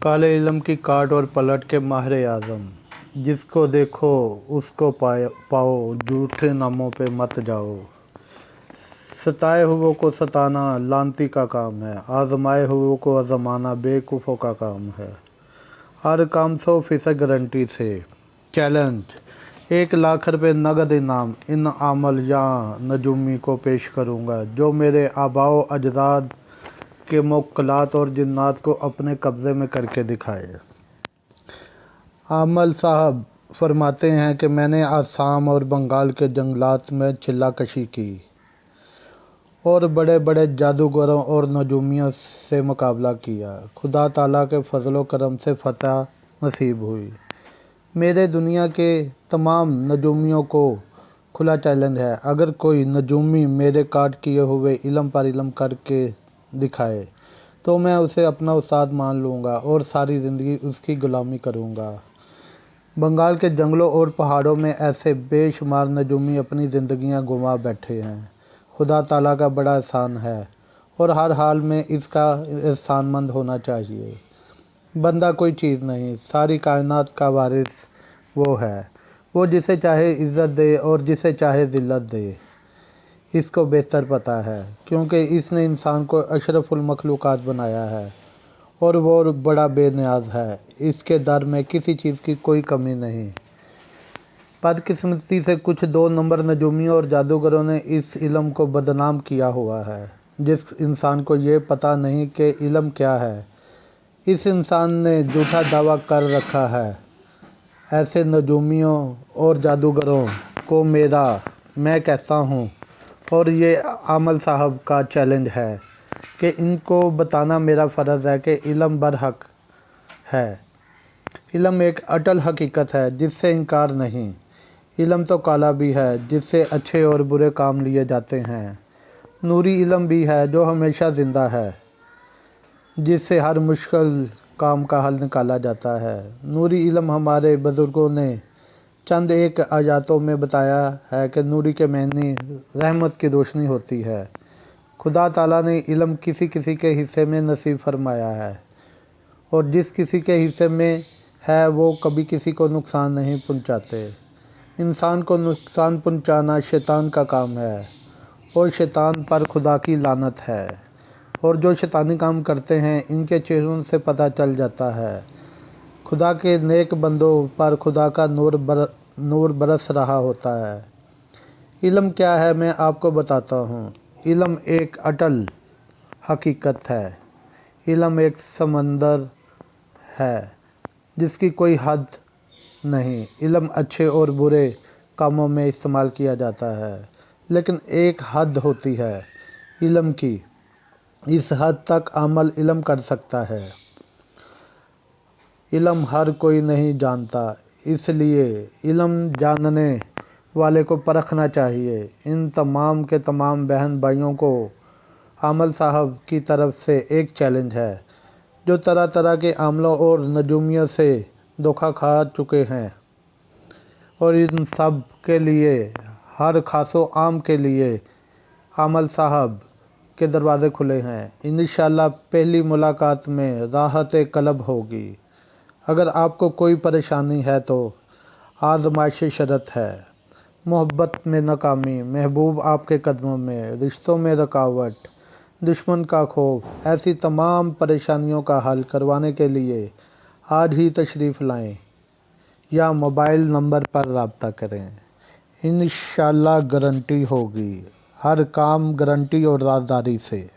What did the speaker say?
काले इल्म की काट और पलट के माहिर आज़म, जिसको देखो उसको पाओ, झूठे नामों पे मत जाओ। सताए हुओं को सताना लानती का काम है, आजमाए हुओं को आजमाना बेवकूफ़ों का काम है। हर काम 100% गारंटी से। चैलेंज: 1 लाख रुपये नगद इनाम इन आमल या नजूमी को पेश करूँगा जो मेरे आबाओ अजदाद के मुक्कलात और जिन्नात को अपने कब्ज़े में करके दिखाए। आमल साहब फरमाते हैं कि मैंने आसाम और बंगाल के जंगलात में चिल्ला कशी की और बड़े बड़े जादूगरों और नजूमियों से मुकाबला किया। खुदा ताला के फजलो करम से फ़तह नसीब हुई। मेरे दुनिया के तमाम नजूमियों को खुला चैलेंज है, अगर कोई नजूमी मेरे काट किए हुए इल्म पर इल्म करके दिखाए तो मैं उसे अपना उस्ताद मान लूँगा और सारी ज़िंदगी उसकी ग़ुलामी करूँगा। बंगाल के जंगलों और पहाड़ों में ऐसे बेशुमार नजूमी अपनी ज़िंदगियां गंवा बैठे हैं। खुदा ताला का बड़ा एहसान है और हर हाल में इसका एहसानमंद होना चाहिए। बंदा कोई चीज़ नहीं, सारी कायनात का वारिस वो है, वो जिसे चाहे इज़्ज़त दे और जिसे चाहे ज़िल्लत दे। इसको बेहतर पता है क्योंकि इसने इंसान को अशरफुल मखलूक़ात बनाया है और वो बड़ा बेनियाज है। इसके दर में किसी चीज़ की कोई कमी नहीं। बदकिस्मती से कुछ 2 नंबर नजूमियों और जादूगरों ने इस इल्म को बदनाम किया हुआ है। जिस इंसान को ये पता नहीं कि इल्म क्या है, इस इंसान ने झूठा दावा कर रखा है। ऐसे नजूमियों और जादूगरों को मैं कहता हूँ और ये आमल साहब का चैलेंज है कि इनको बताना मेरा फ़र्ज़ है कि इल्म बरहक है। इल्म एक अटल हकीकत है जिससे इनकार नहीं। इल्म तो काला भी है जिससे अच्छे और बुरे काम लिए जाते हैं। नूरी इल्म भी है जो हमेशा ज़िंदा है, जिससे हर मुश्किल काम का हल निकाला जाता है। नूरी इल्म हमारे बुज़ुर्गों ने चंद एक आयतों में बताया है कि नूरी के मायने रहमत की रोशनी होती है। खुदा ताला ने इल्म किसी किसी के हिस्से में नसीब फरमाया है और जिस किसी के हिस्से में है वो कभी किसी को नुकसान नहीं पहुंचाते। इंसान को नुकसान पहुंचाना शैतान का काम है और शैतान पर खुदा की लानत है। और जो शैतानी काम करते हैं इनके चेहरों से पता चल जाता है। खुदा के नेक बंदों पर खुदा का नूर बरस रहा होता है। इल्म क्या है मैं आपको बताता हूँ। इल्म एक अटल हकीकत है। इल्म एक समंदर है जिसकी कोई हद नहीं। इल्म अच्छे और बुरे कामों में इस्तेमाल किया जाता है, लेकिन एक हद होती है इल्म की। इस हद तक अमल इल्म कर सकता है। इल्म हर कोई नहीं जानता, इसलिए इल्म जानने वाले को परखना चाहिए। इन तमाम के तमाम बहन भाइयों को आमल साहब की तरफ से एक चैलेंज है, जो तरह तरह के आमलों और नजूमियों से धोखा खा चुके हैं, और इन सब के लिए, हर खासो आम के लिए आमल साहब के दरवाज़े खुले हैं। इंशाअल्लाह पहली मुलाकात में राहत कल्ब होगी। अगर आपको कोई परेशानी है तो आज़माइश शरत है। मोहब्बत में नाकामी, महबूब आपके कदमों में, रिश्तों में रुकावट, दुश्मन का खौफ, ऐसी तमाम परेशानियों का हल करवाने के लिए आज ही तशरीफ़ लाएं या मोबाइल नंबर पर रब्ता करें। इंशाअल्लाह गारंटी होगी, हर काम गारंटी और राज़दारी से।